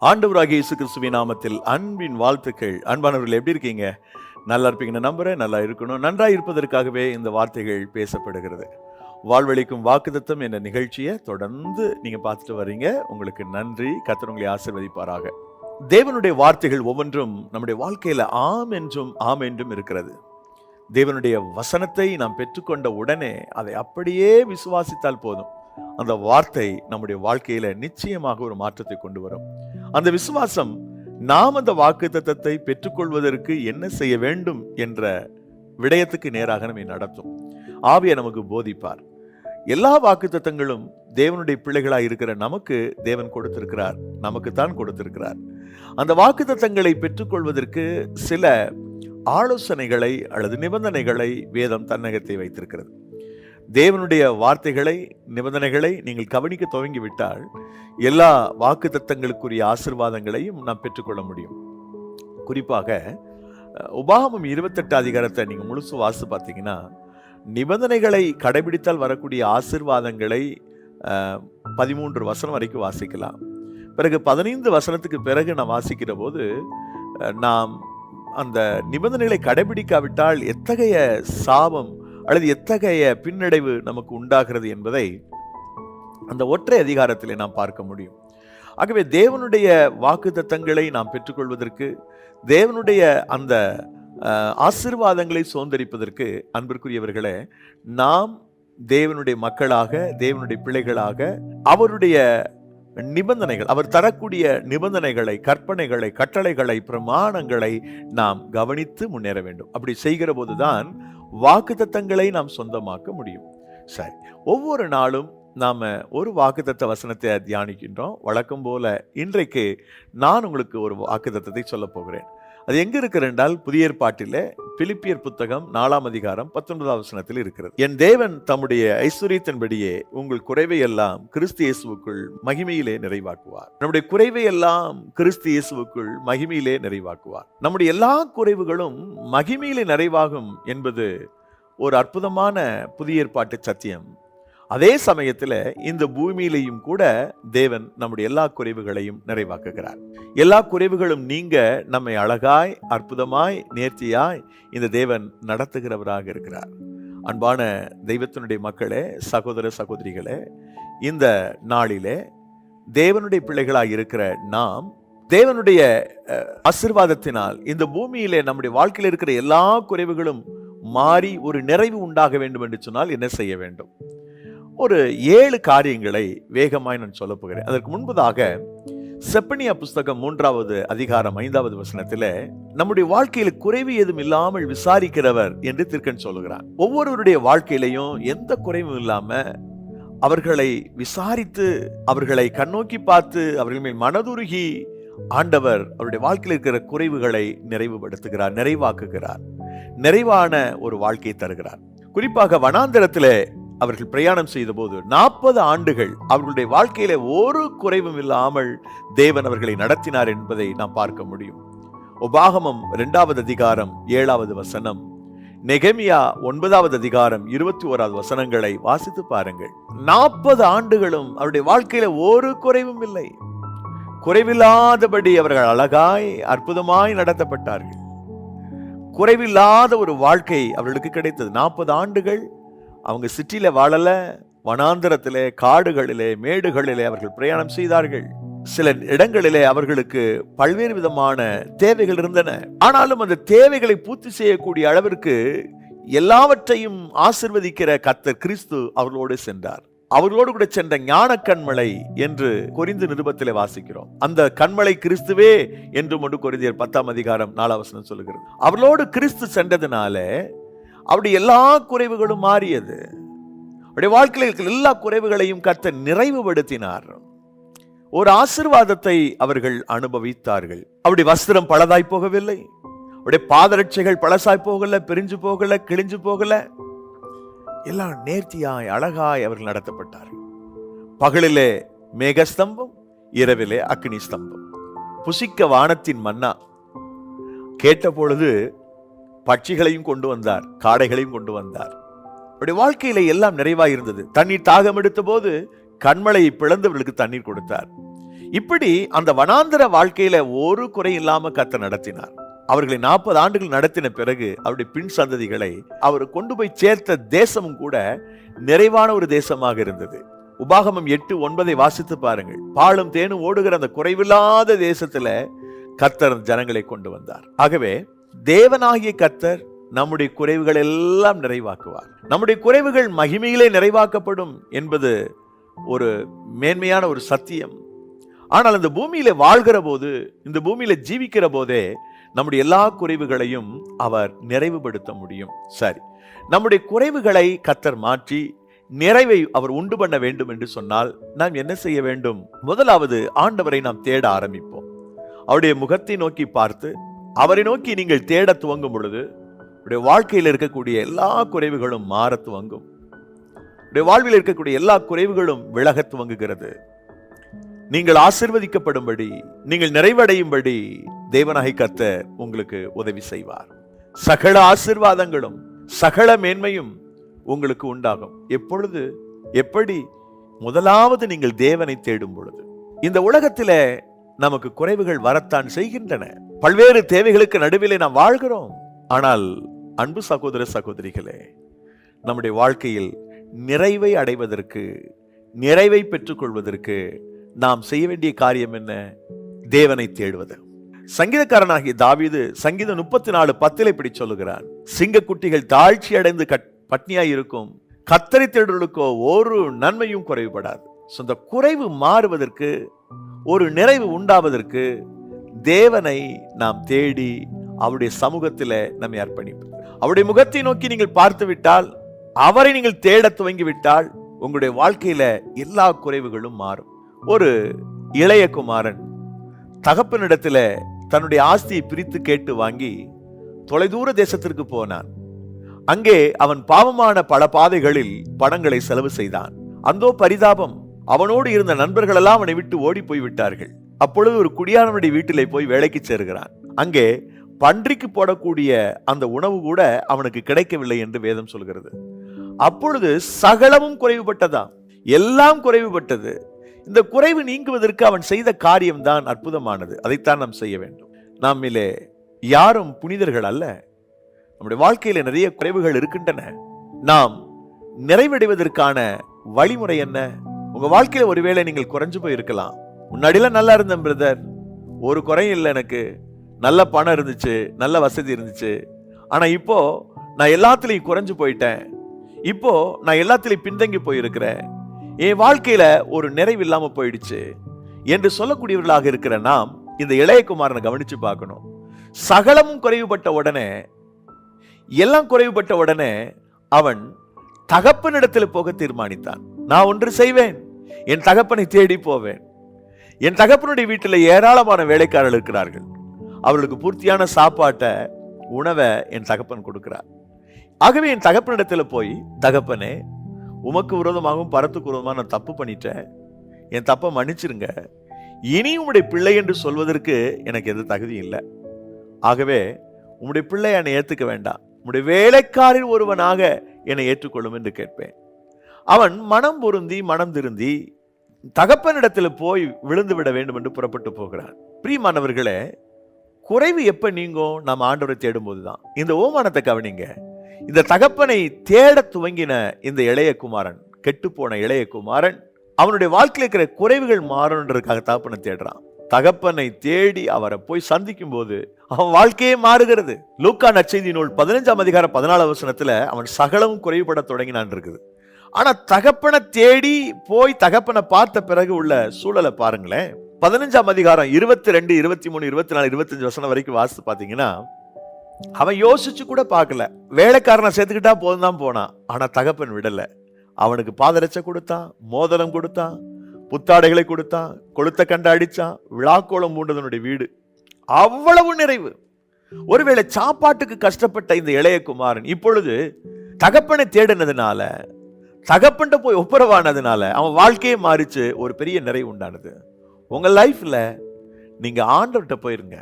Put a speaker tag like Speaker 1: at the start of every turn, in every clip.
Speaker 1: ஆண்டவராகிய இயேசு கிறிஸ்துவின் நாமத்தில் அன்பின் வாழ்த்துக்கள். அன்பானவர்கள், எப்படி இருக்கீங்க? நல்லா இருப்பீங்கன்னு நம்புறேன். நல்லா இருக்கணும். நன்றாக இருப்பதற்காகவே இந்த வார்த்தைகள் பேசப்படுகிறது. வாழ்வளிக்கும் வாக்குத்தத்தம் என்ற நிகழ்ச்சியை தொடர்ந்து நீங்க பார்த்துட்டு வர்றீங்க. உங்களுக்கு நன்றி. கர்த்தர் உங்களை ஆசீர்வதிப்பாராக. தேவனுடைய வார்த்தைகள் ஒவ்வொன்றும் நம்முடைய வாழ்க்கையில ஆம் என்றும் ஆம் என்றும் இருக்கிறது. தேவனுடைய வசனத்தை நாம் பெற்றுக்கொண்ட உடனே அதை அப்படியே விசுவாசித்தால் போதும். அந்த வார்த்தை நம்முடைய வாழ்க்கையில நிச்சயமாக ஒரு மாற்றத்தை கொண்டு வரும். அந்த விசுவாசம் நாம் அந்த வாக்குத்தத்தத்தை பெற்றுக்கொள்வதற்கு என்ன செய்ய வேண்டும் என்ற விடயத்துக்கு நேராக நம்மை நடத்தும். ஆவியை நமக்கு போதிப்பார். எல்லா வாக்குத்தத்தங்களும் தேவனுடைய பிள்ளைகளாய் இருக்கிற நமக்கு தேவன் கொடுத்திருக்கிறார், நமக்கு தான் கொடுத்திருக்கிறார். அந்த வாக்குத்தத்தங்களை பெற்றுக்கொள்வதற்கு சில ஆலோசனைகளை அல்லது நிபந்தனைகளை வேதம் தன்னகத்தை வைத்திருக்கிறது. தேவனுடைய வார்த்தைகளை, நிபந்தனைகளை நீங்கள் கவனிக்க துவங்கிவிட்டால் எல்லா வாக்குத்தத்தங்களுக்குரிய ஆசீர்வாதங்களையும் நாம் பெற்றுக்கொள்ள முடியும். குறிப்பாக உபாகமம் 28 அதிகாரத்தை நீங்க முழுசு வாசித்து பார்த்தீங்கன்னா, நிபந்தனைகளை கடைபிடித்தால் வரக்கூடிய ஆசீர்வாதங்களை 13 வசனம் வரைக்கும் வாசிக்கலாம். பிறகு 15 வசனத்துக்கு பிறகு நாம் வாசிக்கிற போது நாம் அந்த நிபந்தனைகளை கடைபிடிக்காவிட்டால் எத்தகைய சாபம் அல்லது எத்தகைய பின்னடைவு நமக்கு உண்டாகிறது என்பதை அந்த ஒற்றை அதிகாரத்திலே நாம் பார்க்க முடியும். ஆகவே தேவனுடைய வாக்குத்தத்தங்களை நாம் பெற்றுக்கொள்வதற்கு, தேவனுடைய அந்த ஆசீர்வாதங்களை சுதந்தரிப்பதற்கு, அன்பிற்குரியவர்களே, நாம் தேவனுடைய மக்களாக, தேவனுடைய பிள்ளைகளாக அவருடைய நிபந்தனைகள், அவர் தரக்கூடிய நிபந்தனைகளை, கற்பனைகளை, கட்டளைகளை, பிரமாணங்களை நாம் கவனித்து முன்னேற வேண்டும். அப்படி செய்கிற போதுதான் வாக்குத்தத்தங்களை நாம் சொந்தமாக்க முடியும். சரி, ஒவ்வொரு நாளும் நாம ஒரு வாக்குத்தத்த வசனத்தை தியானிக்கின்றோம். வழக்கம் போல இன்றைக்கு நான் உங்களுக்கு ஒரு வாக்குத்தத்தத்தை சொல்ல போகிறேன். அது எங்க இருக்கிற என்றால், புதிய ஏற்பாட்டிலே பிலிப்பியர் புத்தகம் 4 அதிகாரம் 19 வசனத்தில் இருக்கிறது. என் தேவன் தம்முடைய ஐஸ்வரியத்தின்படியே உங்கள் குறைவை எல்லாம் கிறிஸ்து இயேசுவுக்குள் மகிமையிலே நிறைவாக்குவார். நம்முடைய குறைவை எல்லாம் கிறிஸ்து இயேசுவுக்குள் மகிமையிலே நிறைவாக்குவார். நம்முடைய எல்லா குறைவுகளும் மகிமையிலே நிறைவாகும் என்பது ஒரு அற்புதமான புதிய ஏற்பாட்டு சத்தியம். அதே சமயத்தில் இந்த பூமியிலையும் கூட தேவன் நம்முடைய எல்லா குறைவுகளையும் நிறைவாக்குகிறார். எல்லா குறைவுகளும் நீங்க நம்மை அழகாய், அற்புதமாய், நேர்த்தியாய் இந்த தேவன் நடத்துகிறவராக இருக்கிறார். அன்பான தெய்வத்தினுடைய மக்களே, சகோதர சகோதரிகளே, இந்த நாளிலே தேவனுடைய பிள்ளைகளாய் இருக்கிற நாம் தேவனுடைய ஆசீர்வாதத்தினால் இந்த பூமியிலே நம்முடைய வாழ்க்கையில் இருக்கிற எல்லா குறைவுகளும் மாறி ஒரு நிறைவு உண்டாக வேண்டும் என்று சொன்னால் என்ன செய்ய வேண்டும்? ஒரு 7 காரியங்களை வேகமாய் நான் சொல்ல போகிறேன். அதற்கு முன்பதாக செப்பனியா புஸ்தகம் 3 அதிகாரம் 5 வசனத்தில் நம்முடைய வாழ்க்கையில் குறைவு ஏதும் இல்லாமல் விசாரிக்கிறவர் என்று தீர்க்கன் சொல்லுகிறார். ஒவ்வொருவருடைய வாழ்க்கையிலையும் எந்த குறைவும் இல்லாம அவர்களை விசாரித்து, அவர்களை கண்ணோக்கி பார்த்து, அவர்கள் மேல் மனதுருகி ஆண்டவர் அவருடைய வாழ்க்கையில் இருக்கிற குறைவுகளை நிறைவுபடுத்துகிறார், நிறைவாக்குகிறார், நிறைவான ஒரு வாழ்க்கையை தருகிறார். குறிப்பாக வனாந்தரத்திலே அவர்கள் பிரயாணம் செய்த போது 40 ஆண்டுகள் அவர்களுடைய வாழ்க்கையில ஒரு குறைவும் இல்லாமல் தேவன் அவர்களை நடத்தினார் என்பதை நாம் பார்க்க முடியும். உபாகமம் 2 அதிகாரம் 7 வசனம், நெகேமியா 9 அதிகாரம் 21 வசனங்களை வாசித்து பாருங்கள். 40 ஆண்டுகளும் அவருடைய வாழ்க்கையில ஒரு குறைவும் இல்லை. குறைவில்லாதபடி அவர்கள் அழகாய், அற்புதமாய் நடத்தப்பட்டார்கள். குறைவில்லாத ஒரு வாழ்க்கை அவர்களுக்கு கிடைத்தது. 40 ஆண்டுகள் அவங்க சிட்டியில வாழல, வனாந்தரத்திலே, காடுகளிலே, மேடுகளிலே அவர்கள் பிரயாணம் செய்தார்கள். சில இடங்களிலே அவர்களுக்கு பல்வேறு விதமான தேவைகள் இருந்தன. ஆனாலும் அந்த தேவைகளை பூர்த்தி செய்யக்கூடிய அளவிற்கு எல்லாவற்றையும் ஆசீர்வதிக்கிற கர்த்தர் கிறிஸ்து அவர்களோடு சென்றார். அவர்களோடு கூட சென்ற ஞான கண்மலை என்று கொரிந்து நிருபத்திலே வாசிக்கிறோம். அந்த கண்மலை கிறிஸ்துவே என்று 1 கொரிந்தியர் 10 அதிகாரம் 4 வசனம் சொல்லுகிறது. அவர்களோடு கிறிஸ்து சென்றதுனால அவருடைய எல்லா குறைவுகளும் மாறியது. அவருடைய வாழ்க்கையில் இருக்கிற எல்லா குறைவுகளையும் கர்த்தர் நிறைவுபடுத்தினார். ஒரு ஆசீர்வாதத்தை அவர்கள் அனுபவித்தார்கள். அவருடைய வஸ்திரம் பழதாய் போகவில்லை, அவருடைய பாதரட்சைகள் பழசாய் போகல, பிரிஞ்சு போகல, கிழிஞ்சு போகல. எல்லாம் நேர்த்தியாய், அழகாய் அவர்கள் நடத்தப்பட்டார்கள். பகலிலே மேகஸ்தம்பம், இரவிலே அக்னி ஸ்தம்பம். புசிக்க வானத்தின் மன்னா. கேட்ட பொழுது பட்சிகளையும் கொண்டு வந்தார், காடைகளையும் கொண்டு வந்தார். அவருடைய வாழ்க்கையில எல்லாம் நிறைவாக இருந்தது. தண்ணீர் தாகம் எடுத்த போது கண்மலையை பிளந்தவர்களுக்கு தண்ணீர் கொடுத்தார். இப்படி அந்த வனாந்தர வாழ்க்கையில ஒரு குறை இல்லாம கர்த்தர் நடத்தினார். அவர்களை 40 ஆண்டுகள் நடத்தின பிறகு அவருடைய பின் சந்ததிகளை அவர் கொண்டு போய் சேர்த்த தேசமும் கூட நிறைவான ஒரு தேசமாக இருந்தது. உபாகமம் 8:9 வாசித்து பாருங்கள். பாலும் தேனும் ஓடுகிற அந்த குறைவில்லாத தேசத்துல கர்த்தர் ஜனங்களை கொண்டு வந்தார். ஆகவே தேவனாகிய கர்த்தர் நம்முடைய குறைவுகள் எல்லாம் நிறைவாக்குவார். நம்முடைய குறைவுகள் மகிமையிலே நிறைவாக்கப்படும் என்பது ஒரு மேன்மையான ஒரு சத்தியம். ஆனால் இந்த பூமியில வாழ்கிற போது, இந்த பூமியில ஜீவிக்கிற போதே நம்முடைய எல்லா குறைவுகளையும் அவர் நிறைவுபடுத்த முடியும். சரி, நம்முடைய குறைவுகளை கர்த்தர் மாற்றி நிறைவை அவர் உண்டு பண்ண வேண்டும் என்று சொன்னால் நாம் என்ன செய்ய வேண்டும்? முதலாவது ஆண்டவரை நாம் தேட ஆரம்பிப்போம். அவருடைய முகத்தை நோக்கி பார்த்து அவரை நோக்கி நீங்கள் தேட துவங்கும் பொழுது உடைய வாழ்க்கையில் இருக்கக்கூடிய எல்லா குறைவுகளும் மாற துவங்கும். உடைய வாழ்வில் இருக்கக்கூடிய எல்லா குறைவுகளும் விலக துவங்குகிறது. நீங்கள் ஆசீர்வதிக்கப்படும்படி, நீங்கள் நிறைவடையும்படி தேவனாகிய கர்த்தர் உங்களுக்கு உதவி செய்வார். சகல ஆசீர்வாதங்களும் சகல மேன்மையும் உங்களுக்கு உண்டாகும். எப்பொழுது? எப்படி? முதலாவது நீங்கள் தேவனை தேடும் பொழுது. இந்த உலகத்தில நமக்கு குறைவுகள் வரத்தான் செய்கின்றன. பல்வேறு தேவைகளுக்கு நடுவிலே நாம் வாழ்கிறோம். ஆனால் அன்பு சகோதர சகோதரிகளே, நம்முடைய வாழ்க்கையில் நிறைவை அடைவதற்கு, நிறைவை பெற்றுக்கொள்வதற்கு நாம் செய்ய வேண்டிய காரியம் என்ன? தேவனை தேடுவது. சங்கீதக்காரனாகிய தாவீது சங்கீதம் 34:10 இப்படி சொல்லுகிறான், சிங்கக்குட்டிகள் தாழ்ச்சி அடைந்து பட்னியாய் இருக்கும், கர்த்தரை தேடுவதற்கோ ஒரு நன்மையும் குறைவுபடாது. இந்த குறைவு மாறுவதற்கு, ஒரு நிறைவு உண்டாவதற்கு தேவனை நாம் தேடி அவருடைய சமூகத்தில் நம்மை அர்ப்பணிப்போம். அவருடைய முகத்தை நோக்கி நீங்கள் பார்த்து விட்டால், அவரை நீங்கள் தேட துவங்கி விட்டால் உங்களுடைய வாழ்க்கையில எல்லா குறைவுகளும் மாறும். ஒரு இளைய குமாரன் தகப்பனிடத்துல தன்னுடைய ஆஸ்தியை பிரித்து கேட்டு வாங்கி தொலைதூர தேசத்திற்கு போனான். அங்கே அவன் பாவமான பல பாதைகளில் பணங்களை செலவு செய்தான். அந்தோ பரிதாபம், அவனோடு இருந்த நண்பர்கள் எல்லாம் அவனை விட்டு ஓடி போய் விட்டார்கள். அப்பொழுது ஒரு குடியானவனுடைய வீட்டிலே போய் வேலைக்கு சேர்கிறான். அங்கே பன்றிக்கு போடக்கூடிய அந்த உணவு கூட அவனுக்கு கிடைக்கவில்லை என்று வேதம் சொல்கிறது. அப்பொழுது சகலமும் குறைவுபட்டதாம், எல்லாம் குறைவுபட்டது. இந்த குறைவு நீங்குவதற்கு அவன் செய்த காரியம்தான் அற்புதமானது. அதைத்தான் நாம் செய்ய வேண்டும். நம்மிலே யாரும் புனிதர்கள் அல்ல. நம்முடைய வாழ்க்கையில நிறைய குறைவுகள் இருக்கின்றன. நாம் நிறைவடைவதற்கான வழிமுறை என்ன? உங்க வாழ்க்கையில ஒருவேளை நீங்கள் குறைஞ்சு போயிருக்கலாம். முன்னாடிலாம் நல்லா இருந்தேன் பிரதர், ஒரு குறையும் இல்லை, எனக்கு நல்ல பணம் இருந்துச்சு, நல்ல வசதி இருந்துச்சு. ஆனா இப்போ நான் எல்லாத்துலயும் குறைஞ்சு போயிட்டேன், இப்போ நான் எல்லாத்துலயும் பின்தங்கி போயிருக்கிறேன், என் வாழ்க்கையில ஒரு நிறைவு இல்லாம போயிடுச்சு என்று சொல்லக்கூடியவர்களாக இருக்கிற நாம் இந்த இளைய குமாரனை கவனிச்சு பார்க்கணும். சகலமும் குறைவுபட்ட உடனே, எல்லாம் குறைவுபட்ட உடனே அவன் தகப்பனிடத்தில் போக தீர்மானித்தான். நான் ஒன்று செய்வேன், என் தகப்பனை தேடி போவேன். என் தகப்பனுடைய வீட்டில் ஏராளமான வேலைக்காரர்கள் இருக்கிறார்கள். அவர்களுக்கு பூர்த்தியான சாப்பாட்டை, உணவை என் தகப்பன் கொடுக்கிறார். ஆகவே என் தகப்பனிடத்தில் போய், தகப்பனே, உமக்கு விரோதமாகவும் பரத்துக்கு விரோதமாக நான் தப்பு பண்ணிட்டேன், என் தப்பை மன்னிச்சிருங்க, இனி உம்முடைய பிள்ளை என்று சொல்வதற்கு எனக்கு எந்த தகுதி இல்லை. ஆகவே உம்முடைய பிள்ளை என்னை ஏற்றுக்க வேண்டாம், உம்முடைய வேலைக்காரில் ஒருவனாக என்னை ஏற்றுக்கொள்ளும் என்று கேட்பேன். அவன் மனம் பொருந்தி மனம் திருந்தி தகப்பனிடத்தில் போய் விழுந்து விட வேண்டும் என்று புறப்பட்டு போகிறான். பிரியமானவர்களே, குறைவு எப்ப நீங்கும்? நாம் ஆண்டவரை தேடும் போதுதான். இந்த ஓமானத்தை கவனிங்க. இந்த தகப்பனை தேட துவங்கின இந்த இளைய குமாரன், கெட்டு போன இளைய குமாரன், அவனுடைய வாழ்க்கையில் இருக்கிற குறைவுகள் மாறணுன்றதுக்காக தகப்பனை தேடுறான். தகப்பனை தேடி அவரை போய் சந்திக்கும் போது அவன் வாழ்க்கையே மாறுகிறது. லூக்கா நற்செய்தி நூல் 15:14 அவன் சகலமும் குறைவுபட தொடங்கினான் இருக்குது. ஆனா தகப்பனை தேடி போய் தகப்பனை பார்த்த பிறகு உள்ள சூழலை பாருங்களேன். 15 22, 23, 24, 25 வரைக்கும் வாசித்து பாத்தீங்கன்னா, அவன் யோசிச்சு கூட பார்க்கல. வேலைக்காரனை சேர்த்துக்கிட்டா போதும் தான் போனான். ஆனா தகப்பன் விடல. அவனுக்கு பாதரட்சை கொடுத்தான், மோதிரம் கொடுத்தான், புத்தாடைகளை கொடுத்தான், கொளுத்த கண்ட அடிச்சான், விழாக்கோளம் பூண்டதனுடைய வீடு. அவ்வளவு நிறைவு. ஒருவேளை சாப்பாட்டுக்கு கஷ்டப்பட்ட இந்த இளைய குமாரன் இப்பொழுது தகப்பனை தேடினதுனால, தகப்பன்ட்ட போய் ஒப்புரவானதுனால அவன் வாழ்க்கையே மாறிச்சு. ஒரு பெரிய நிறைவு உண்டானது. உங்க லைஃப்ல நீங்க ஆண்டவர்கிட்ட போயிருங்க.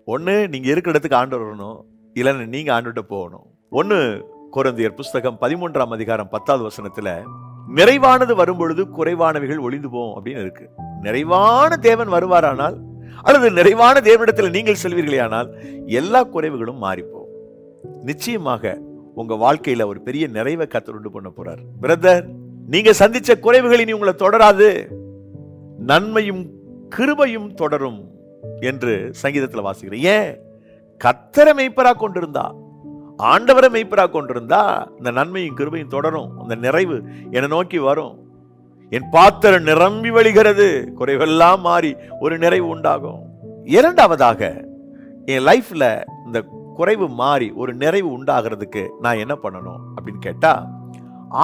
Speaker 1: ஒண்ணு நீங்க இருக்கிற இடத்துக்கு ஆண்டவர் வரணும், இல்லைன்னு நீங்க ஆண்டவர்கிட்ட போகணும். 1 கொரிந்தியர் புஸ்தகம் 13 10 நிறைவானது வரும் பொழுது குறைவானவைகள் ஒளிந்து போகும் அப்படின்னு இருக்கு. நிறைவான தேவன் வருவாரானால், அல்லது நிறைவான தேவனிடத்தில் நீங்கள் செல்வீர்களே ஆனால், எல்லா குறைவுகளும் மாறிப்போம். நிச்சயமாக உங்க வாழ்க்கையில ஒரு பெரிய நிறைவை கர்த்தர் உண்டு பண்ண போறார். பிரதர், நீங்க சந்திச்ச குறைவுகள் இனி உங்களை தொடராது, நன்மையும் கிருபையும் தொடரும் என்று சங்கீதத்தில் வாசிக்கிறேன். ஏன்? கர்த்தரை மெய்ப்பரா கொண்டிருந்தா, ஆண்டவரை மெய்ப்பரா கொண்டிருந்தா இந்த நன்மையும் கிருபையும் தொடரும். அந்த நிறைவு என்னை நோக்கி வரும். என் பாத்திரம் நிரம்பி வழிகிறது, குறைவெல்லாம் மாறி ஒரு நிறைவு உண்டாகும். இரண்டாவதாக, என் லைஃப்ல இந்த குறைவு மாறி ஒரு நிறைவு உண்டாகிறதுக்கு நான் என்ன பண்ணணும் அப்படின்னு கேட்டா,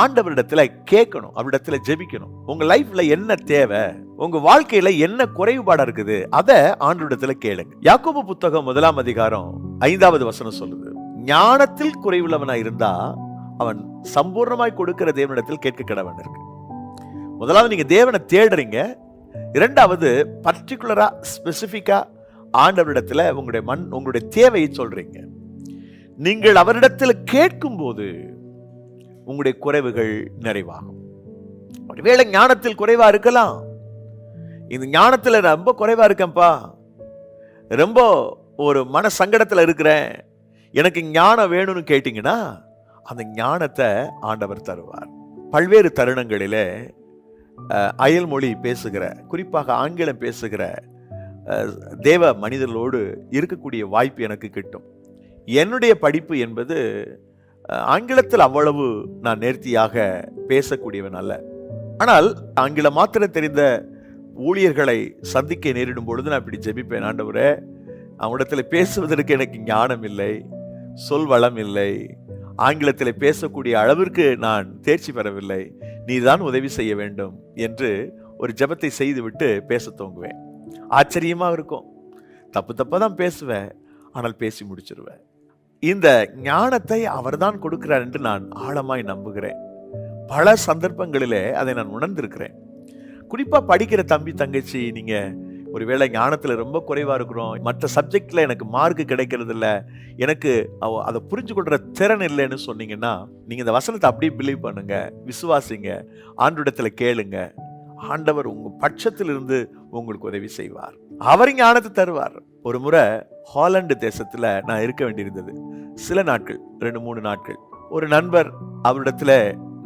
Speaker 1: ஆண்டவரிடத்துல கேட்கணும், அவரிடத்துல ஜெபிக்கணும். உங்க லைஃப்ல என்ன தேவை, உங்க வாழ்க்கையில என்ன குறைபாடா இருக்குது, அதை ஆண்டவரிடத்துல கேளுங்க. யாக்கோபு புத்தகம் 1 அதிகாரம் 5வது வசனம் சொல்லுது, ஞானத்தில் குறைவுள்ளவனா இருந்தா அவன் சம்பூர்ணமாய் கொடுக்கிற தேவனிடத்தில் கேட்க கடவன் இருக்கு. முதலாவது நீங்க தேவனை தேடுறீங்க. இரண்டாவது பர்டிகுலரா ஸ்பெசிபிக்கா ஆண்டவரிடத்துல உங்களுடைய தேவையை சொல்றீங்க. நீங்கள் அவரிடத்தில் கேட்கும் போது உங்களுடைய குறைவுகள் நிறைவாகும். ஒருவேளை ஞானத்தில் குறைவா இருக்கலாம். இந்த ஞானத்துல ரொம்ப குறைவா இருக்கேன்ப்பா, ரொம்ப ஒரு மன சங்கடத்துல இருக்கிறேன், எனக்கு ஞானம் வேணும்னு கேட்டீங்கன்னா அந்த ஞானத்தை ஆண்டவர் தருவார். பல்வேறு தருணங்களிலே அயல்மொழி பேசுகிற, குறிப்பாக ஆங்கிலம் பேசுகிற தேவ மனிதர்களோடு இருக்கக்கூடிய வாய்ப்பு எனக்கு கிட்டும். என்னுடைய படிப்பு என்பது ஆங்கிலத்தில் அவ்வளவு நான் நேர்த்தியாக பேசக்கூடியவன் அல்ல. ஆனால் ஆங்கிலம் மாத்திரம் தெரிந்த ஊழியர்களை சந்திக்க நேரிடும் பொழுது நான் இப்படி ஜெபிப்பேன், ஆண்டவரே, அவனிடத்தில் பேசுவதற்கு எனக்கு ஞானம் இல்லை, சொல் வளம் இல்லை, ஆங்கிலத்தில் பேசக்கூடிய அளவிற்கு நான் தேர்ச்சி பெறவில்லை, நீதான் உதவி செய்ய வேண்டும் என்று ஒரு ஜெபத்தை செய்துவிட்டு பேச துவங்குவேன். ஆச்சரியமா இருக்கும். தப்பு தான் பேசுவேன், ஆனால் பேசி முடிச்சிருவேன். இந்த ஞானத்தை அவர்தான் கொடுக்கிறார் என்று நான் ஆழமாய் நம்புகிறேன். பல சந்தர்ப்பங்களிலே அதை நான் உணர்ந்திருக்கிறேன். குறிப்பா படிக்கிற தம்பி தங்கச்சி, நீங்க ஒருவேளை ஞானத்துல ரொம்ப குறைவா இருக்கிறோம், மற்ற சப்ஜெக்ட்ல எனக்கு மார்க் கிடைக்கிறது இல்லை, எனக்கு அதை புரிஞ்சு கொள்ற திறன் இல்லைன்னு சொன்னீங்கன்னா, நீங்க இந்த வசனத்தை அப்படியே பிலீவ் பண்ணுங்க, விசுவாசிங்க, ஆண்டவரிடத்துல கேளுங்க. ஆண்டவர் உங்க பட்சத்தில் இருந்து உங்களுக்கு உதவி செய்வார். அவர் ஞானத்தை தருவார். ஒரு முறை ஹாலந்து தேசத்துல நான் இருக்க வேண்டியிருந்தது. சில நாட்கள், 2-3 நாட்கள். ஒரு நண்பர், அவரிடத்துல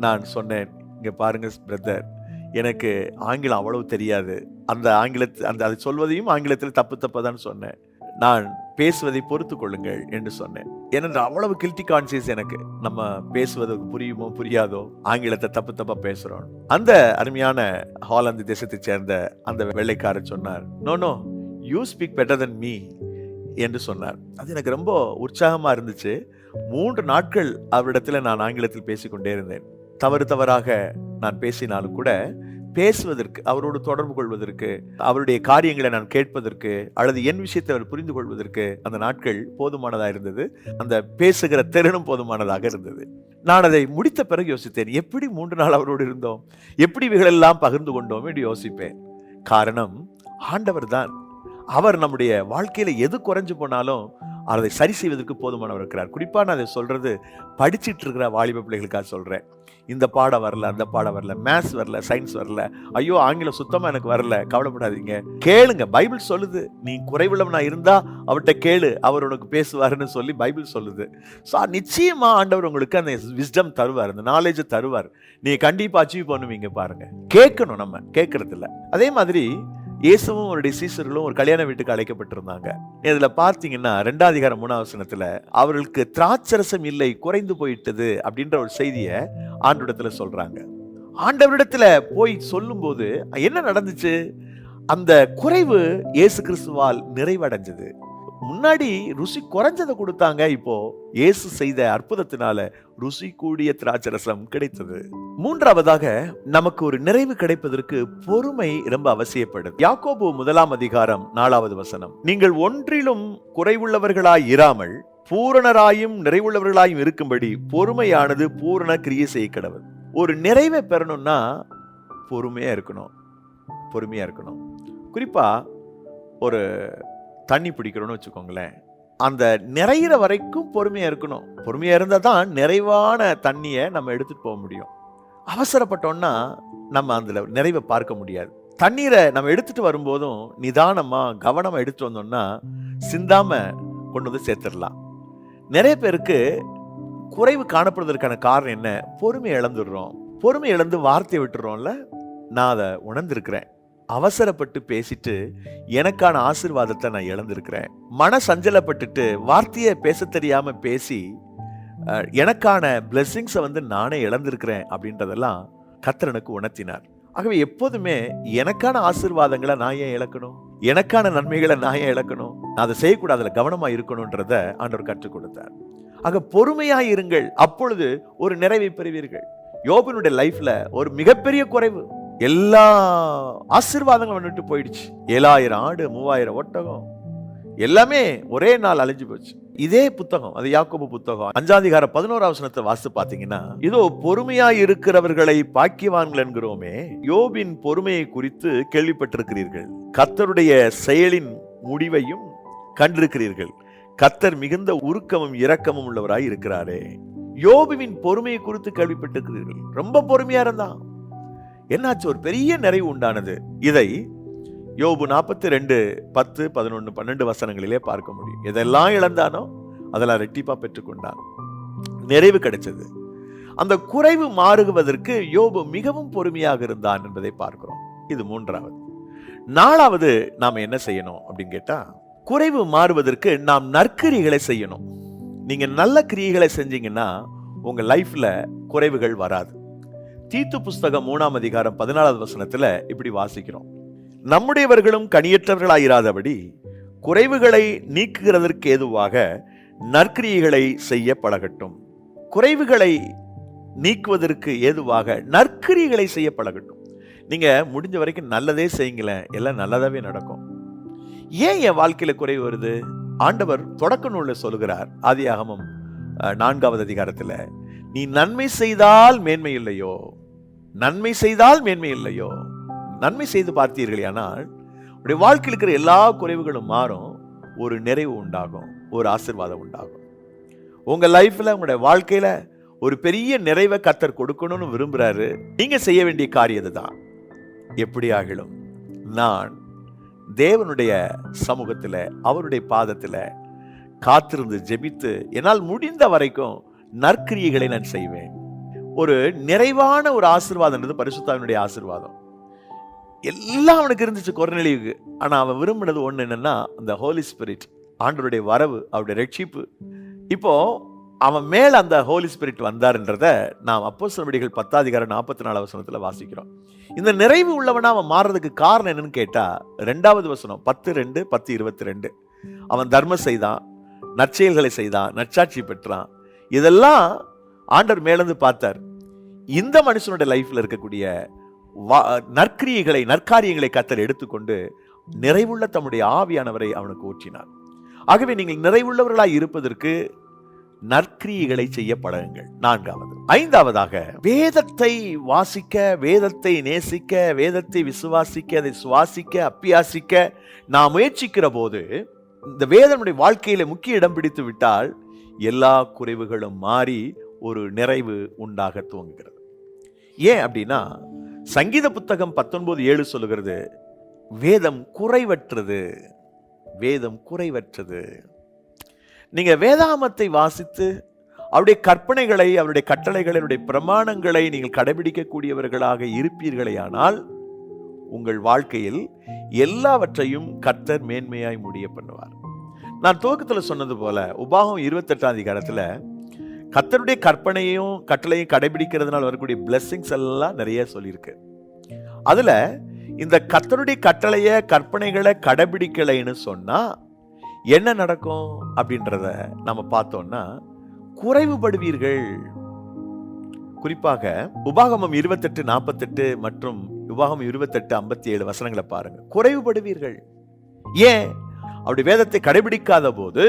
Speaker 1: நான் சொன்னேன், இங்க பாருங்க பிரதர், எனக்கு ஆங்கிலம் அவ்வளவு தெரியாது, அந்த அதை சொல்வதையும் ஆங்கிலத்தில் தப்பு தான் சொன்னேன், நான் பேசுவதை பொறுத்து கொள்ளுங்கள் என்று சொன்னேன். ஏனென்று அவ்வளவு கில்ட்டி கான்சியஸ் எனக்கு, நம்ம பேசுவது புரியுமோ புரியாதோ, ஆங்கிலத்தை தப்பா பேசுறோம். அந்த அருமையான ஹாலந்து தேசத்தை சேர்ந்த அந்த வெள்ளைக்காரர் சொன்னார், no you speak better than me என்று சொன்னார். அது எனக்கு ரொம்ப உற்சாகமா இருந்துச்சு. 3 நாட்கள் அவரிடத்துல நான் ஆங்கிலத்தில் பேசிக்கொண்டே இருந்தேன். தவறாக நான் பேசினாலும் கூட பேசுவதற்கு, அவரோடு தொடர்பு கொள்வதற்கு, அவருடைய காரியங்களை நான் கேட்பதற்கு, அல்லது என் விஷயத்தை அவர் புரிந்து கொள்வதற்கு அந்த நாட்கள் போதுமானதாக இருந்தது. அந்த பேசுகிற திறனும் போதுமானதாக இருந்தது. நான் அதை முடித்த பிறகு யோசித்தேன், எப்படி 3 நாள் அவரோடு இருந்தோம், எப்படி இவைகளெல்லாம் பகிர்ந்து கொண்டோம் என்று யோசிப்பேன். காரணம் ஆண்டவர் தான். அவர் நம்முடைய வாழ்க்கையில எது குறைஞ்சு போனாலும் அதை சரி செய்வதற்கு போதுமானவர் இருக்கிறார். குறிப்பா நான் அதை சொல்றது படிச்சுட்டு இருக்கிற வாலிப பிள்ளைகளுக்காக சொல்றேன். இந்த பாடம் வரல, அந்த பாடம் வரல, மேத்ஸ் வரல, சயின்ஸ் வரல, ஐயோ ஆங்கிலம் சுத்தமா எனக்கு வரல, கவலைப்படாதீங்க, கேளுங்க. பைபிள் சொல்லுது, நீ குறைவுள்ளவனா இருந்தா அவர்கிட்ட கேளு, அவர் உனக்கு பேசுவாருன்னு சொல்லி பைபிள் சொல்லுது. ஸோ நிச்சயமா ஆண்டவர் உங்களுக்கு அந்த விஸ்டம் தருவார், அந்த நாலேஜை தருவார். நீங்க கண்டிப்பா அச்சீவ் பண்ணுவீங்க. பாருங்க, கேட்கணும், நம்ம கேட்கறது இல்லை. அதே மாதிரி இயேசுவும் அவருடைய சீசர்களும் ஒரு கல்யாண வீட்டுக்கு அழைக்கப்பட்டிருந்தாங்க. இதுல பார்த்தீங்கன்னா 2 அதிகாரம் 3 வசனத்துல அவர்களுக்கு திராட்சரசம் இல்லை, குறைந்து போயிட்டது அப்படின்ற ஒரு செய்தியை ஆண்டவரிடத்துல சொல்றாங்க. ஆண்டவரிடத்துல போய் சொல்லும் போது என்ன நடந்துச்சு? அந்த குறைவு இயேசு கிறிஸ்துவால் நிறைவடைஞ்சது. முன்னாடி ருசி குறைஞ்சதை கொடுத்தாங்க, இப்போ இயேசு செய்த அற்புதத்தினால ருசி கூடிய திராட்சரசம் கிடைத்தது. 3ஆவதாக, நமக்கு ஒரு நிறைவு கிடைப்பதற்கு பொறுமை ரொம்ப அவசியப்படுது. யாக்கோபு 1 அதிகாரம் 4வது வசனம், நீங்கள் ஒன்றிலும் குறைவுள்ளவர்களாய் இராமல் பூரணராயும் நிறைவுள்ளவர்களாயும் இருக்கும்படி பொறுமையானது பூரண கிரியை செய்ய கடவுள். ஒரு நிறைவை பெறணும்னா பொறுமையா இருக்கணும், பொறுமையா இருக்கணும். குறிப்பா ஒரு தண்ணி பிடிக்கிறோன்னு வச்சுக்கோங்களேன், அந்த நிறையிற வரைக்கும் பொறுமையா இருக்கணும். பொறுமையா இருந்தால் தான் நிறைவான தண்ணியை நம்ம எடுத்துட்டு போக முடியும். அவசரப்பட்டோம்னா நம்ம அதுல நிறைவை பார்க்க முடியாது. தண்ணீரை நம்ம எடுத்துட்டு வரும்போதும் நிதானமா கவனமா எடுத்துட்டு வந்தோம்னா சிந்தாம கொண்டு வந்து சேர்த்துடலாம். நிறைய பேருக்கு குறைவு காணப்படுவதற்கான காரணம் என்ன? பொறுமை இழந்துடுறோம். பொறுமை இழந்து வார்த்தையை விட்டுறோம்ல. நான் அதை உணர்ந்திருக்கிறேன். அவசரப்பட்டு பேசிட்டு எனக்கான ஆசீர்வாதத்தை நான் இழந்திருக்கிறேன். மன சஞ்சலப்பட்டுட்டு வார்த்தையை பேச தெரியாம பேசி எனக்கான பிளெஸிங்ஸை நானே இழந்திருக்கிறேன் அப்படின்றதெல்லாம் கர்த்தர் எனக்கு உணர்த்தினார். ஆகவே எப்போதுமே எனக்கான ஆசீர்வாதங்களை நான் ஏன் இழக்கணும்? எனக்கான நன்மைகளை நான் ஏன் இழக்கணும்? நான் அதை செய்யக்கூடாது, அதில் கவனமா இருக்கணும்ன்றத ஆண்டவர் கற்றுக் கொடுத்தார். ஆக பொறுமையாய் இருங்கள், அப்பொழுது ஒரு நிறைவை பெறுவீர்கள். யோபினுடைய லைஃப்ல ஒரு மிகப்பெரிய குறைவு, எல்லா ஆசீர்வாதங்களும் வந்துட்டு போயிடுச்சு. 7000 ஆடு, 3000 ஒட்டகம், எல்லாமே ஒரே நாள் அழிஞ்சு போச்சு. இதே புத்தகம், அது யாக்கோபு புத்தகம் 5:11 வாசித்து பாத்தீங்கன்னா, இதோ பொறுமையாய் இருக்கிறவர்களை பாக்கியவான்கள் என்கிறோமே, யோபின் பொறுமையை குறித்து கேள்விப்பட்டிருக்கிறீர்கள், கர்த்தருடைய செயலின் முடிவையும் கண்டிருக்கிறீர்கள், கர்த்தர் மிகுந்த உருக்கமும் இரக்கமும் உள்ளவராய் இருக்கிறாரே. யோபுவின் பொறுமையை குறித்து கேள்விப்பட்டிருக்கிறீர்கள். ரொம்ப பொறுமையா இருந்தான். என்னாச்சு? ஒரு பெரிய நிறைவு உண்டானது. இதை யோபு 42, 10, 11, 12 வசனங்களிலே பார்க்க முடியும். எதெல்லாம் இழந்தானோ அதெல்லாம் ரெட்டிப்பா பெற்றுக்கொண்டான். நிறைவு கிடைச்சது. அந்த குறைவு மாறுவதற்கு யோபு மிகவும் பொறுமையாக இருந்தான் என்பதை பார்க்கிறோம். இது 3வது. 4வது நாம் என்ன செய்யணும் அப்படின்னு கேட்டா, குறைவு மாறுவதற்கு நாம் நற்கிரியைகளை செய்யணும். நீங்க நல்ல கிரியைகளை செஞ்சீங்கன்னா உங்க லைஃப்ல குறைவுகள் வராது. தீத்து புஸ்தகம் 3:14 இப்படி வாசிக்கிறோம், நம்முடையவர்களும் கனியற்றவர்களாயிராதபடி குறைவுகளை நீக்குகிறதற்கு ஏதுவாக நற்கிரியைகளை செய்ய பழகட்டும். குறைவுகளை நீக்குவதற்கு ஏதுவாக நற்கிரியைகளை செய்ய பழகட்டும். நீங்க முடிஞ்ச வரைக்கும் நல்லதே செய்யுங்களேன், எல்லாம் நல்லதாவே நடக்கும். ஏன் என் வாழ்க்கையில குறைவு வருது? ஆண்டவர் தொடக்க நூல்ல சொல்லுகிறார், ஆதியாகமம் 4வது அதிகாரத்துல, நீ நன்மை செய்தால் மேன்மை இல்லையோ, நன்மை செய்தால் மேன்மை இல்லையோ. நன்மை செய்து பார்த்தீர்கள் ஆனால் உடைய வாழ்க்கையில் இருக்கிற எல்லா குறைவுகளும் மாறும், ஒரு நிறைவு உண்டாகும், ஒரு ஆசீர்வாதம் உண்டாகும். உங்க லைஃப்ல, உங்களுடைய வாழ்க்கையில ஒரு பெரிய நிறைவை கர்த்தர் கொடுக்கணும்னு விரும்புறாரு. நீங்க செய்ய வேண்டிய காரியம் தான், எப்படி ஆகிலும் நான் தேவனுடைய சமூகத்துல, அவருடைய பாதத்துல காத்திருந்து ஜெபித்து என்னால் முடிந்த வரைக்கும் நற்கிரியைகளை நான் செய்வேன். ஒரு நிறைவான ஒரு ஆசீர்வாதம்ன்றது பரிசுத்தாவினுடைய ஆசீர்வாதம். எல்லாம் அவனுக்கு இருந்துச்சு கொர்நேலியுக்கு. ஆனா அவன் விரும்பினது ஒண்ணு என்னன்னா, அந்த ஹோலி ஸ்பிரிட், ஆண்டவருடைய வரவு, அவருடைய ரட்சிப்பு. இப்போ அவன் மேல அந்த ஹோலி ஸ்பிரிட் வந்தார்ன்றத நாம் அப்போஸ்தலர் நடபடிகள் 10:44 வாசிக்கிறோம். இந்த நிறைவு உள்ளவனா அவன் மாறுறதுக்கு காரணம் என்னன்னு கேட்டா, 2வது வசனம் 10:2, 10:22. அவன் தர்மம் செய்தான், நற்செயல்களை செய்தான், நற்சாட்சி பெற்றான். இதெல்லாம் ஆண்டவர் மேலிருந்து பார்த்தார். இந்த மனுஷனுடைய லைஃப்ல இருக்கக்கூடிய நற்கிரியைகளை, நற்காரியங்களை கர்த்தர் எடுத்துக்கொண்டு நிறைவுள்ள தம்முடைய ஆவியானவரை அவனுக்கு ஊற்றினார். ஆகவே நீங்கள் நிறைவுள்ளவர்களாய் இருப்பதற்கு நற்கிரியைகளை செய்ய பழகுங்கள். 4வது. 5வதாக, வேதத்தை வாசிக்க, வேதத்தை நேசிக்க, வேதத்தை விசுவாசிக்க, அதை சுவாசிக்க, அப்பியாசிக்க நாம் முயற்சிக்கிற போது, இந்த வேதனுடைய வாழ்க்கையில முக்கிய இடம் பிடித்து விட்டால் எல்லா குறைவுகளும் மாறி ஒரு நிறைவு உண்டாக துவங்குகிறது. ஏன் அப்படின்னா, சங்கீத புத்தகம் 19:7 சொல்லுகிறது, வேதம் குறைவற்றது, வேதம் குறைவற்றது. நீங்க வேதாகமத்தை வாசித்து அவருடைய கற்பனைகளை, அவருடைய கட்டளைகளை, அவருடைய பிரமாணங்களை நீங்கள் கடைபிடிக்கக்கூடியவர்களாக இருப்பீர்களேயானால் உங்கள் வாழ்க்கையில் எல்லாவற்றையும் கர்த்தர் மேன்மையாய் முடிய பண்ணுவார். நான் துவக்கத்தில் சொன்னது போல, உபாகம் 28ஆம் அதிகாரத்துல கர்த்தருடைய கற்பனையும் கட்டளையும் கடைபிடிக்கிறதுனால வரக்கூடிய பிளெஸிங்ஸ் எல்லாம் நிறைய சொல்லியிருக்கு. அதுல இந்த கர்த்தருடைய கட்டளைய, கற்பனைகளை கடைபிடிக்கலைன்னு சொன்னா என்ன நடக்கும் அப்படின்றத நம்ம பார்த்தோம்னா, குறைவுபடுவீர்கள். குறிப்பாக உபாகமம் 28:48 மற்றும் உபாகமம் 28:57 பாருங்க. குறைவுபடுவீர்கள். ஏன்? அப்படி வேதத்தை கடைபிடிக்காத போது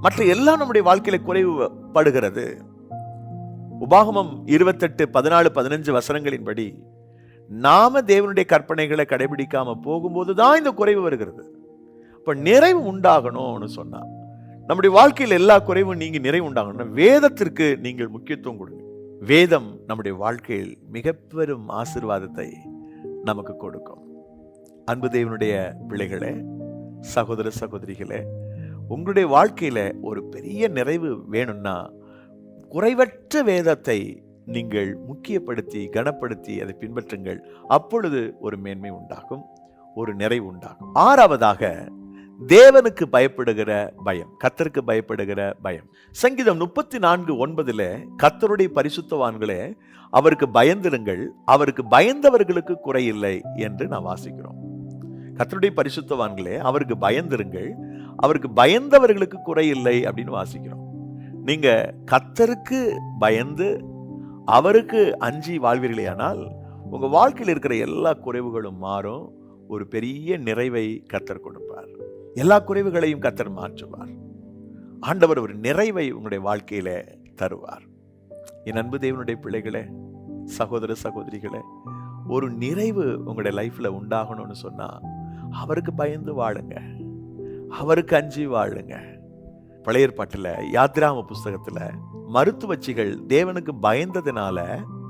Speaker 1: மற்ற எல்லாம் நம்முடைய வாழ்க்கையில குறைவுபடுகிறது. உபாகமம் 28:14-15 நாம தேவனுடைய கற்பனைகளை கடைபிடிக்காம போகும்போதுதான் இந்த குறைவு வருகிறது. இப்ப நிறைவு உண்டாகணும்னு சொன்னா, நம்முடைய வாழ்க்கையில் எல்லா குறைவும் நீங்க நிறைவு உண்டாகணும், வேதத்திற்கு நீங்கள் முக்கியத்துவம் கொடுங்க. வேதம் நம்முடைய வாழ்க்கையில் மிக பெரும் ஆசீர்வாதத்தை நமக்கு கொடுக்கும். அன்பு தேவனுடைய பிள்ளைகளே, சகோதர சகோதரிகளே, உங்களுடைய வாழ்க்கையில ஒரு பெரிய நிறைவு வேணும்னா குறைவற்ற வேதத்தை நீங்கள் முக்கியப்படுத்தி கனப்படுத்தி அதை பின்பற்றுங்கள். அப்பொழுது ஒரு மேன்மை உண்டாகும், ஒரு நிறைவு உண்டாகும். ஆறாவதாக, தேவனுக்கு பயப்படுகிற பயம், கர்த்தருக்கு பயப்படுகிற பயம். சங்கீதம் 34:9 கர்த்தருடைய பரிசுத்தவான்களே அவருக்கு பயந்திருங்கள், அவருக்கு பயந்தவர்களுக்கு குறையில்லை என்று நாம் வாசிக்கிறோம். கர்த்தருடைய பரிசுத்தவான்களே அவருக்கு பயந்திருங்கள், அவருக்கு பயந்தவர்களுக்கு குறையில்லை அப்படின்னு வாசிக்கிறோம். நீங்க கர்த்தருக்கு பயந்து அவருக்கு அஞ்சி வாழ்வீர்களேயானால் உங்க வாழ்க்கையில் இருக்கிற எல்லா குறைவுகளும் மாறும். ஒரு பெரிய நிறைவை கர்த்தர் கொடுப்பார். எல்லா குறைவுகளையும் கர்த்தர் மாற்றுவார். ஆண்டவர் ஒரு நிறைவை உங்களுடைய வாழ்க்கையில தருவார். என் அன்பு தேவனுடைய பிள்ளைகளே, சகோதர சகோதரிகளே, ஒரு நிறைவு உங்களுடைய லைஃப்ல உண்டாகணும்னு சொன்னா அவருக்கு பயந்து வாழுங்க, அவருக்கு அஞ்சி வாழுங்க. பழைய ஏற்பாட்டுல யாத்ராம புஸ்தகத்துல மருத்துவச்சிகள் தேவனுக்கு பயந்ததுனால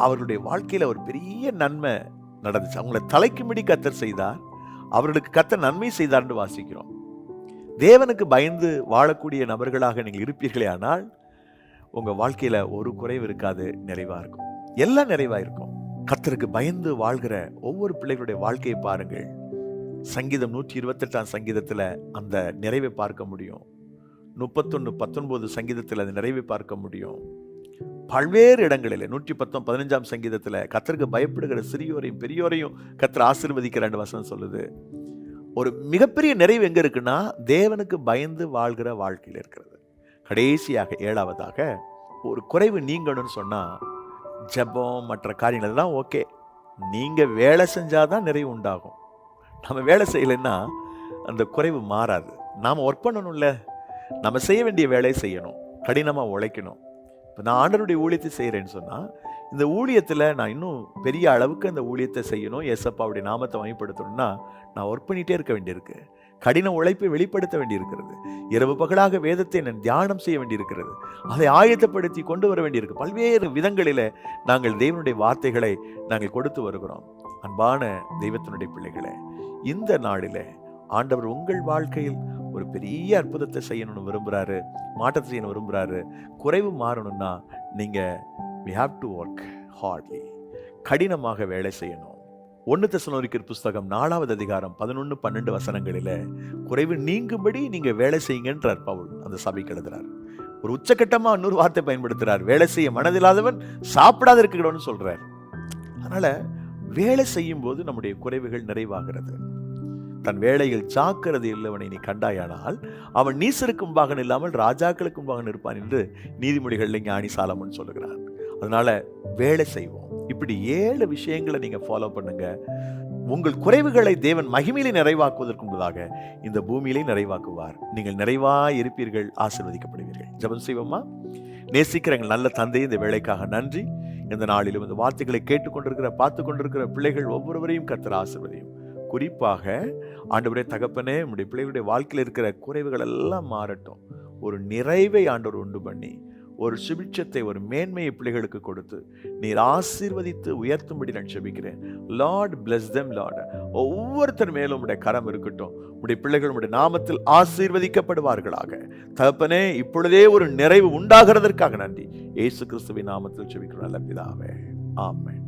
Speaker 1: அவர்களுடைய வாழ்க்கையில ஒரு பெரிய நன்மை நடந்துச்சு. அவங்களை தலைக்கும்படி கர்த்தர் செய்தார், அவர்களுக்கு கர்த்தர் நன்மை செய்தார்னு வாசிக்கிறோம். தேவனுக்கு பயந்து வாழக்கூடிய நபர்களாக நீங்கள் இருப்பீர்களே ஆனால் உங்க வாழ்க்கையில ஒரு குறைவு இருக்காது, நிறைவா இருக்கும், எல்லாம் நிறைவா இருக்கும். கர்த்தருக்கு பயந்து வாழ்கிற ஒவ்வொரு பிள்ளைகளுடைய வாழ்க்கையை பாருங்கள். சங்கீதம் 128 சங்கீதத்துல அந்த நிறைவை பார்க்க முடியும். 31:19 சங்கீதத்தில் அந்த நிறைவை பார்க்க முடியும். பல்வேறு இடங்களில் 115 சங்கீதத்துல கர்த்தருக்கு பயப்படுகிற சிறியோரையும் பெரியோரையும் கர்த்தர் ஆசீர்வதிக்கிற 2 வசனம் சொல்லுது. ஒரு மிகப்பெரிய நிறைவு எங்க இருக்குன்னா தேவனுக்கு பயந்து வாழ்கிற வாழ்க்கையில் இருக்கிறது. கடைசியாக 7ஆவதாக, ஒரு குறைவு நீங்கணும்னு சொன்னா ஜெபம் மற்ற காரியங்கள் எல்லாம் ஓகே, நீங்க வேலை செஞ்சாதான் நிறைவு உண்டாகும். நம்ம வேலை செய்யலைன்னா அந்த குறைவு மாறாது. நாம் ஒர்க் பண்ணணும்ல, நம்ம செய்ய வேண்டிய வேலையை செய்யணும், கடினமாக உழைக்கணும். இப்போ நான் ஆண்டவருடைய ஊழியத்தை செய்கிறேன்னு சொன்னால் இந்த ஊழியத்தில் நான் இன்னும் பெரிய அளவுக்கு அந்த ஊழியத்தை செய்யணும், ஏசப்பாவுடைய நாமத்தை மையப்படுத்தணும்னா நான் ஒர்க் பண்ணிகிட்டே இருக்க வேண்டியிருக்கு. கடின உழைப்பை வெளிப்படுத்த வேண்டியிருக்கிறது. இரவு பகலாக வேதத்தை நான் தியானம் செய்ய வேண்டியிருக்கிறது. அதை ஆயத்தப்படுத்தி கொண்டு வர வேண்டியிருக்கு. பல்வேறு விதங்களில் நாங்கள் தேவனுடைய வார்த்தைகளை நாங்கள் கொடுத்து வருகிறோம். அன்பான தெய்வத்தினுடைய பிள்ளைகளே, இந்த நாளில் ஆண்டவர் உங்கள் வாழ்க்கையில் ஒரு பெரிய அற்புதத்தை செய்யணும்னு விரும்புகிறாரு, மாற்றத்தை செய்யணும் விரும்புகிறாரு. குறைவு மாறணும்னா நீங்கள் we have to work hardly, கடினமாக வேலை செய்யணும். 1 தெசலோனிக்கர் புஸ்தகம் 4வது அதிகாரம் 11-12 வசனங்களில் குறைவு நீங்கும்படி நீங்கள் வேலை செய்யுங்கன்றார் பவுல் அந்த சபைக்கு எழுதுறார். ஒரு உச்சக்கட்டமாக இன்னொரு வார்த்தை பயன்படுத்துகிறார், வேலை செய்ய மனதில்லாதவன் சாப்பிடாத இருக்கணும்னு சொல்கிறார். அதனால் வேலை செய்யும் போது நம்முடைய குறைவுகள் நிறைவாகிறது. தன் வேளையில் ஜாக்கிரதை இல்லவனை நீ கண்டாயானால் அவன் நீசருக்கும் பாகன் இல்லாமல் ராஜாக்களுக்கும் பாகன் இருப்பான் என்று நீதிமொழிகளில் ஞானி சாலமன் சொல்லுகிறார். அதனால வேலை செய்வோம். இப்படி 7 விஷயங்களை நீங்க ஃபாலோ பண்ணுங்க. உங்கள் குறைவுகளை தேவன் மகிமையிலே நிறைவாக்குவதற்கு முன்பதாக இந்த பூமியிலே நிறைவாக்குவார். நீங்கள் நிறைவாய் இருப்பீர்கள், ஆசீர்வதிக்கப்படுவீர்கள். ஜெபம் செய்வோமா? நேசிக்கிற எங்கள் நல்ல தந்தை, இந்த வேளைக்காக நன்றி. இந்த நாளிலும் இந்த வார்த்தைகளை கேட்டுக்கொண்டிருக்கிற பார்த்து கொண்டிருக்கிற பிள்ளைகள் ஒவ்வொருவரையும் கர்த்தர் ஆசீர்வதியும். குறிப்பாக ஆண்டவரே தகப்பனே, நம்முடைய பிள்ளைகளுடைய வாழ்க்கையில் இருக்கிற குறைவுகள் எல்லாம் மாறட்டும். ஒரு நிறைவை ஆண்டவர் உண்டு பண்ணி ஒரு சுபிட்சத்தை, ஒரு மேன்மையை பிள்ளைகளுக்கு கொடுத்து நீர் ஆசீர்வதித்து உயர்த்தும்படி நான் ஜெபிக்கிறேன். Lord plus them Lord. ஒவ்வொருத்தர் மேலும் உடைய கரம் இருக்கட்டும். உடைய பிள்ளைகள் உடைய நாமத்தில் ஆசீர்வதிக்கப்படுவார்களாக. தகப்பனே, இப்பொழுதே ஒரு நிறைவு உண்டாகிறதற்காக நன்றி. இயேசு கிறிஸ்துவின் நாமத்தில் ஜெபிக்கிறோம் நல்ல பிதாவே, ஆமென்.